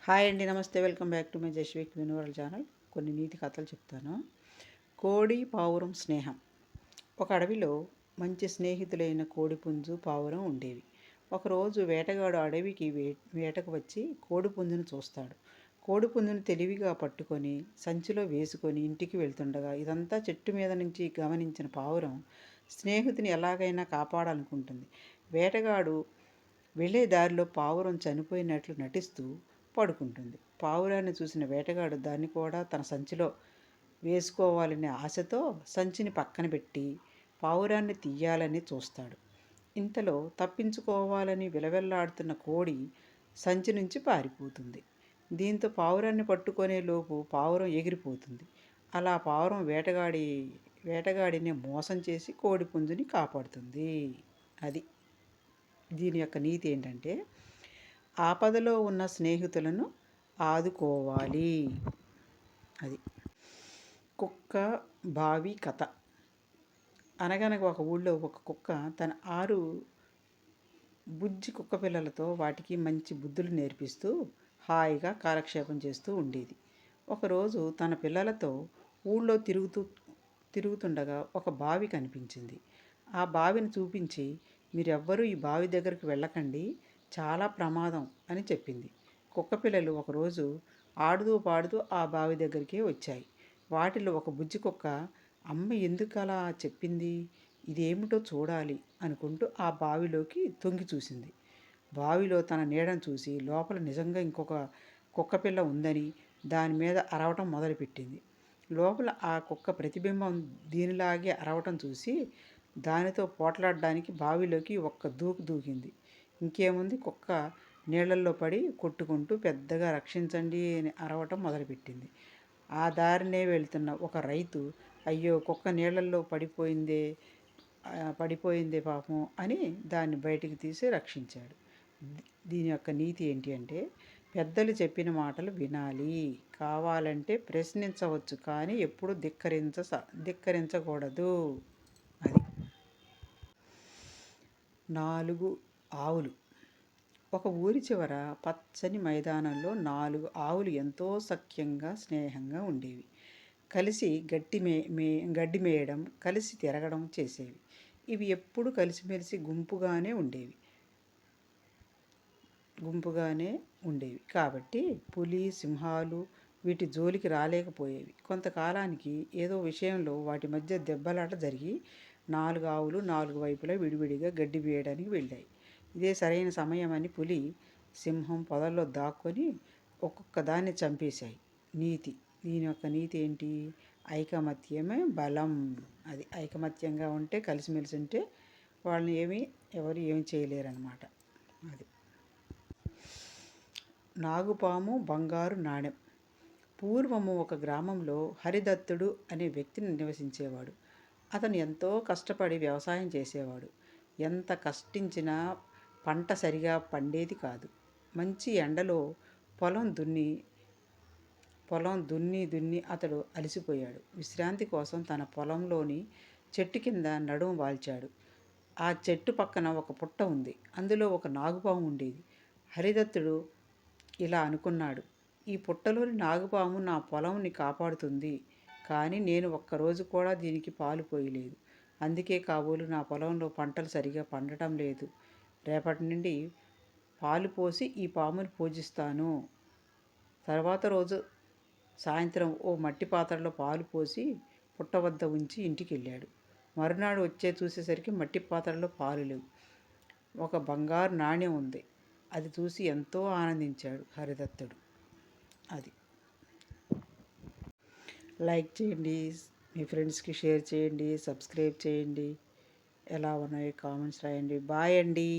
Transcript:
Hi అండి, namaste. Welcome back to my Jashvik వినోరల్ channel. కొన్ని నీతి కథలు చెప్తాను. కోడి పావురం స్నేహం. ఒక అడవిలో మంచి స్నేహితులైన కోడిపుంజు పావురం ఉండేవి. ఒకరోజు వేటగాడు అడవికి వేటకు వచ్చి కోడిపుంజును చూస్తాడు. కోడిపుంజును తెలివిగా పట్టుకొని సంచిలో వేసుకొని ఇంటికి వెళ్తుండగా ఇదంతా చెట్టు మీద నుంచి గమనించిన పావురం స్నేహితుని ఎలాగైనా కాపాడాలనుకుంటుంది. వేటగాడు వెళ్ళే దారిలో పావురం చనిపోయినట్లు నటిస్తూ పడుకుంటుంది. పావురాన్ని చూసిన వేటగాడు దాన్ని కూడా తన సంచిలో వేసుకోవాలనే ఆశతో సంచిని పక్కన పెట్టి పావురాన్ని తీయాలని చూస్తాడు. ఇంతలో తప్పించుకోవాలని విలవెల్లాడుతున్న కోడి సంచి నుంచి పారిపోతుంది. దీంతో పావురాన్ని పట్టుకునే లోపు పావురం ఎగిరిపోతుంది. అలా పావురం వేటగాడిని మోసం చేసి కోడి పుంజుని కాపాడుతుంది. అది దీని యొక్క నీతి ఏంటంటే, ఆపదలో ఉన్న స్నేహితులను ఆదుకోవాలి. అది కుక్క బావి కథ. అనగనగా ఒక ఊళ్ళో ఒక కుక్క తన 6 బుజ్జి కుక్క పిల్లలతో వాటికి మంచి బుద్ధులు నేర్పిస్తూ హాయిగా కాలక్షేపం చేస్తూ ఉండేది. ఒకరోజు తన పిల్లలతో ఊళ్ళో తిరుగుతుండగా ఒక బావి కనిపించింది. ఆ బావిని చూపించి, మీరెవ్వరూ ఈ బావి దగ్గరికి వెళ్ళకండి, చాలా ప్రమాదం అని చెప్పింది. కుక్కపిల్లలు ఒకరోజు ఆడుతూ పాడుతూ ఆ బావి దగ్గరికే వచ్చాయి. వాటిలో ఒక బుజ్జి కుక్క, అమ్మ ఎందుకలా చెప్పింది, ఇదేమిటో చూడాలి అనుకుంటూ ఆ బావిలోకి తొంగి చూసింది. బావిలో తన నీడను చూసి లోపల నిజంగా ఇంకొక కుక్కపిల్ల ఉందని దాని మీద అరవటం మొదలుపెట్టింది. లోపల ఆ కుక్క ప్రతిబింబం దీనిలాగే అరవటం చూసి దానితో పోట్లాడడానికి బావిలోకి ఒక్క దూకు దూకింది. ఇంకేముంది, కుక్క నీళ్ళల్లో పడి కొట్టుకుంటూ పెద్దగా రక్షించండి అని అరవటం మొదలుపెట్టింది. ఆ దారినే వెళ్తున్న ఒక రైతు, అయ్యో కుక్క నీళ్ళల్లో పడిపోయిందే పాపం అని దాన్ని బయటికి తీసి రక్షించాడు. దీని యొక్క నీతి ఏంటి అంటే, పెద్దలు చెప్పిన మాటలు వినాలి, కావాలంటే ప్రశ్నించవచ్చు కానీ ఎప్పుడు ధిక్కరించకూడదు. అది 4 ఆవులు. ఒక ఊరి చివర పచ్చని మైదానంలో 4 ఆవులు ఎంతో సఖ్యంగా స్నేహంగా ఉండేవి. కలిసి గడ్డి మేయడం, కలిసి తిరగడం చేసేవి. ఇవి ఎప్పుడు కలిసిమెలిసి గుంపుగానే ఉండేవి కాబట్టి పులి, సింహాలు వీటి జోలికి రాలేకపోయేవి. కొంతకాలానికి ఏదో విషయంలో వాటి మధ్య దెబ్బలాట జరిగి 4 ఆవులు 4 వైపులా విడివిడిగా గడ్డి వేయడానికి వెళ్ళాయి. ఇదే సరైన సమయమని పులి, సింహం పొదల్లో దాక్కొని ఒక్కొక్క దాన్ని చంపేశాయి. నీతి. దీని యొక్క నీతి ఏంటి? ఐకమత్యమే బలం. అది ఐకమత్యంగా ఉంటే, కలిసిమెలిసి ఉంటే వాళ్ళని ఎవరు ఏమి చేయలేరన్నమాట. అది నాగుపాము బంగారు నాణెం. పూర్వము ఒక గ్రామంలో హరిదత్తుడు అనే వ్యక్తిని నివసించేవాడు. అతను ఎంతో కష్టపడి వ్యవసాయం చేసేవాడు. ఎంత కష్టించినా పంట సరిగా పండేది కాదు. మంచి ఎండలో పొలం దున్ని అతడు అలసిపోయాడు. విశ్రాంతి కోసం తన పొలంలోని చెట్టు కింద నడుం వాల్చాడు. ఆ చెట్టు పక్కన ఒక పుట్ట ఉంది. అందులో ఒక నాగుపాము ఉండేది. హరిదత్తుడు ఇలా అనుకున్నాడు, ఈ పుట్టలోని నాగుపాము నా పొలంని కాపాడుతుంది, కానీ నేను ఒక్కరోజు కూడా దీనికి పాలు పోయలేదు. అందుకే కాబోలు నా పొలంలో పంటలు సరిగా పండటం లేదు. రేపటి నుండి పాలు పోసి ఈ పాముని పూజిస్తాను. తర్వాత రోజు సాయంత్రం ఓ మట్టి పాత్రలో పాలు పోసి పుట్ట వద్ద ఉంచి ఇంటికి వెళ్ళాడు. మరునాడు చూసేసరికి మట్టి పాత్రలో పాలు లేవు. ఒక బంగారు నాణ్యం ఉంది. అది చూసి ఎంతో ఆనందించాడు హరిదత్తుడు. అది లైక్ చేయండి, మీ ఫ్రెండ్స్కి షేర్ చేయండి, సబ్స్క్రైబ్ చేయండి. ఎలా ఉన్నాయో కామెంట్స్ రాయండి. బాయ్ అండి.